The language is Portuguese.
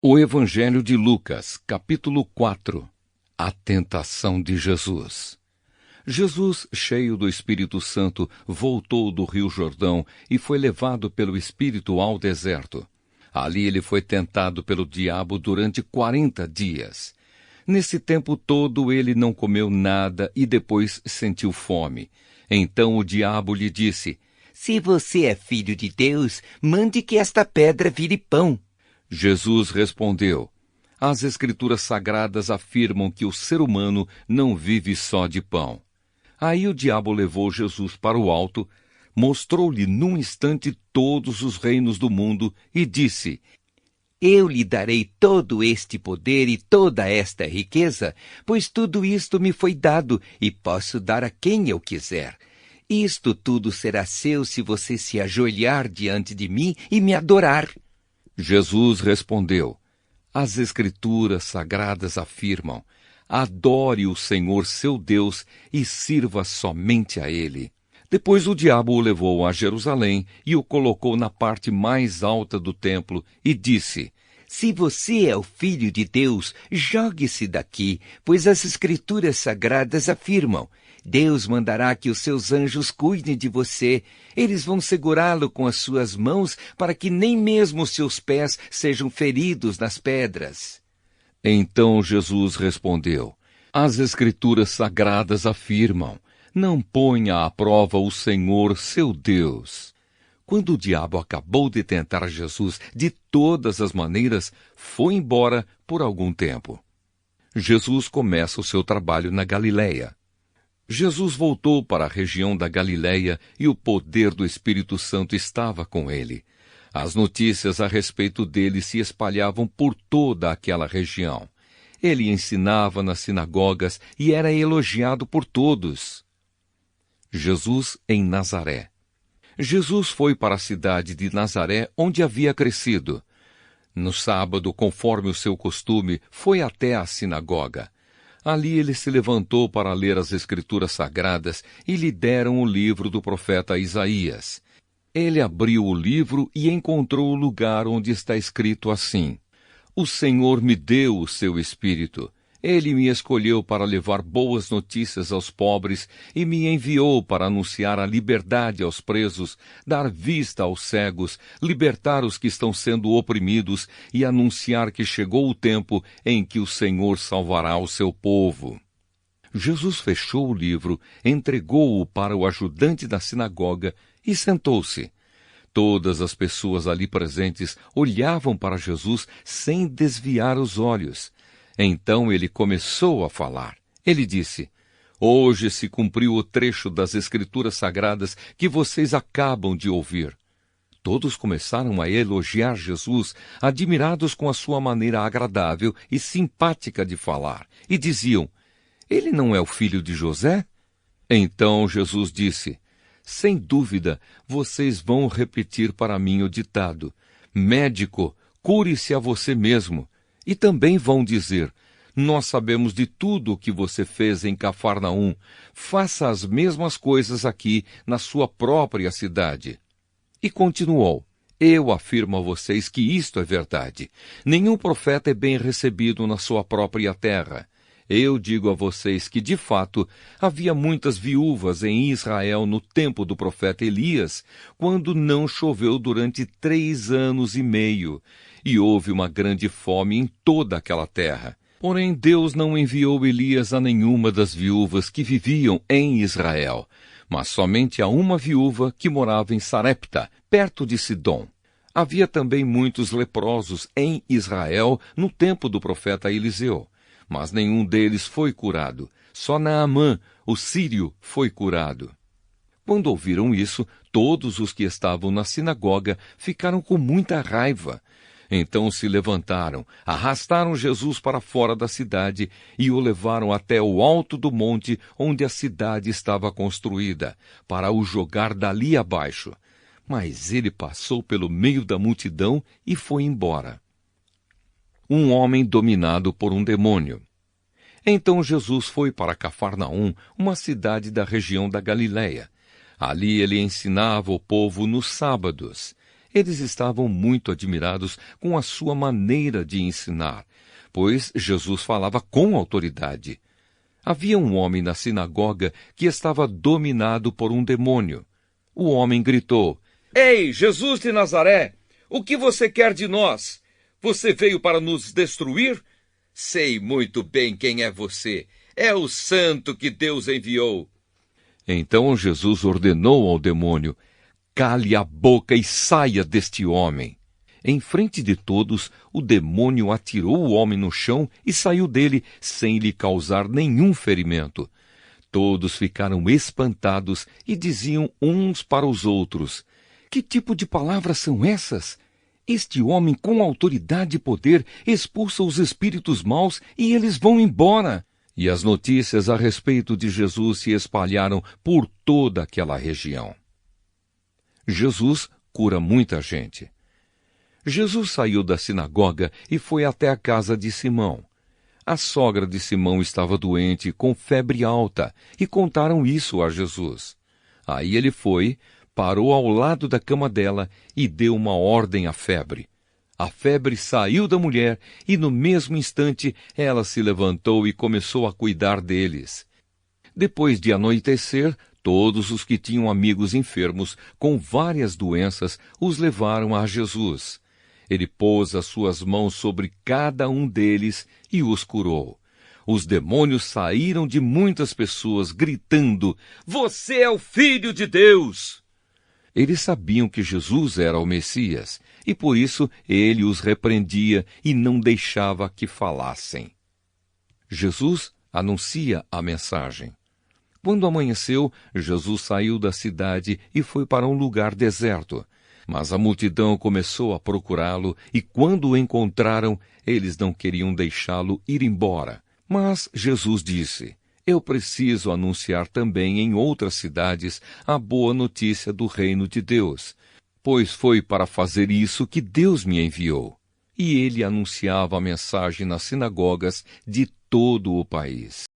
O Evangelho de Lucas, capítulo 4. A tentação de Jesus. Jesus, cheio do Espírito Santo, voltou do Rio Jordão e foi levado pelo Espírito ao deserto. Ali ele foi tentado pelo diabo durante 40 dias. Nesse tempo todo ele não comeu nada e depois sentiu fome. Então o diabo lhe disse: Se você é filho de Deus, mande que esta pedra vire pão. Jesus respondeu: As Escrituras Sagradas afirmam que o ser humano não vive só de pão. Aí o diabo levou Jesus para o alto, mostrou-lhe num instante todos os reinos do mundo e disse: Eu lhe darei todo este poder e toda esta riqueza, pois tudo isto me foi dado e posso dar a quem eu quiser. Isto tudo será seu se você se ajoelhar diante de mim e me adorar. Jesus respondeu: As Escrituras Sagradas afirmam: Adore o Senhor seu Deus e sirva somente a Ele. Depois o diabo o levou a Jerusalém e o colocou na parte mais alta do templo e disse: Se você é o Filho de Deus, jogue-se daqui, pois as Escrituras Sagradas afirmam: Deus mandará que os seus anjos cuidem de você. Eles vão segurá-lo com as suas mãos para que nem mesmo os seus pés sejam feridos nas pedras. Então Jesus respondeu: As Escrituras Sagradas afirmam: Não ponha à prova o Senhor seu Deus. Quando o diabo acabou de tentar Jesus de todas as maneiras, foi embora por algum tempo. Jesus começa o seu trabalho na Galileia. Jesus voltou para a região da Galileia e o poder do Espírito Santo estava com ele. As notícias a respeito dele se espalhavam por toda aquela região. Ele ensinava nas sinagogas e era elogiado por todos. Jesus em Nazaré. Jesus foi para a cidade de Nazaré, onde havia crescido. No sábado, conforme o seu costume, foi até a sinagoga. Ali ele se levantou para ler as Escrituras Sagradas e lhe deram o livro do profeta Isaías. Ele abriu o livro e encontrou o lugar onde está escrito assim: O Senhor me deu o seu Espírito. Ele me escolheu para levar boas notícias aos pobres e me enviou para anunciar a liberdade aos presos, dar vista aos cegos, libertar os que estão sendo oprimidos e anunciar que chegou o tempo em que o Senhor salvará o seu povo. Jesus fechou o livro, entregou-o para o ajudante da sinagoga e sentou-se. Todas as pessoas ali presentes olhavam para Jesus sem desviar os olhos. Então ele começou a falar. Ele disse: Hoje se cumpriu o trecho das Escrituras Sagradas que vocês acabam de ouvir. Todos começaram a elogiar Jesus, admirados com a sua maneira agradável e simpática de falar, e diziam: Ele não é o filho de José? Então Jesus disse: Sem dúvida, vocês vão repetir para mim o ditado: Médico, cure-se a você mesmo. E também vão dizer: Nós sabemos de tudo o que você fez em Cafarnaum. Faça as mesmas coisas aqui na sua própria cidade. E continuou: Eu afirmo a vocês que isto é verdade. Nenhum profeta é bem recebido na sua própria terra. Eu digo a vocês que, de fato, havia muitas viúvas em Israel no tempo do profeta Elias, quando não choveu durante 3 anos e meio, e houve uma grande fome em toda aquela terra. Porém, Deus não enviou Elias a nenhuma das viúvas que viviam em Israel, mas somente a uma viúva que morava em Sarepta, perto de Sidom. Havia também muitos leprosos em Israel no tempo do profeta Eliseu. Mas nenhum deles foi curado. Só Naamã, o sírio, foi curado. Quando ouviram isso, todos os que estavam na sinagoga ficaram com muita raiva. Então se levantaram, arrastaram Jesus para fora da cidade e o levaram até o alto do monte onde a cidade estava construída, para o jogar dali abaixo. Mas ele passou pelo meio da multidão e foi embora. Um homem dominado por um demônio. Então Jesus foi para Cafarnaum, uma cidade da região da Galileia. Ali ele ensinava o povo nos sábados. Eles estavam muito admirados com a sua maneira de ensinar, pois Jesus falava com autoridade. Havia um homem na sinagoga que estava dominado por um demônio. O homem gritou: Ei, Jesus de Nazaré, o que você quer de nós? Você veio para nos destruir? Sei muito bem quem é você. É o santo que Deus enviou. Então Jesus ordenou ao demônio: cale a boca e saia deste homem. Em frente de todos, o demônio atirou o homem no chão e saiu dele sem lhe causar nenhum ferimento. Todos ficaram espantados e diziam uns para os outros: que tipo de palavras são essas? Este homem, com autoridade e poder, expulsa os espíritos maus e eles vão embora. E as notícias a respeito de Jesus se espalharam por toda aquela região. Jesus cura muita gente. Jesus saiu da sinagoga e foi até a casa de Simão. A sogra de Simão estava doente, com febre alta, e contaram isso a Jesus. Aí ele foi, parou ao lado da cama dela e deu uma ordem à febre. A febre saiu da mulher e, no mesmo instante, ela se levantou e começou a cuidar deles. Depois de anoitecer, todos os que tinham amigos enfermos com várias doenças os levaram a Jesus. Ele pôs as suas mãos sobre cada um deles e os curou. Os demônios saíram de muitas pessoas, gritando: Você é o Filho de Deus! Eles sabiam que Jesus era o Messias, e por isso ele os repreendia e não deixava que falassem. Jesus anuncia a mensagem. Quando amanheceu, Jesus saiu da cidade e foi para um lugar deserto. Mas a multidão começou a procurá-lo, e quando o encontraram, eles não queriam deixá-lo ir embora. Mas Jesus disse: Eu preciso anunciar também em outras cidades a boa notícia do reino de Deus, pois foi para fazer isso que Deus me enviou. E ele anunciava a mensagem nas sinagogas de todo o país.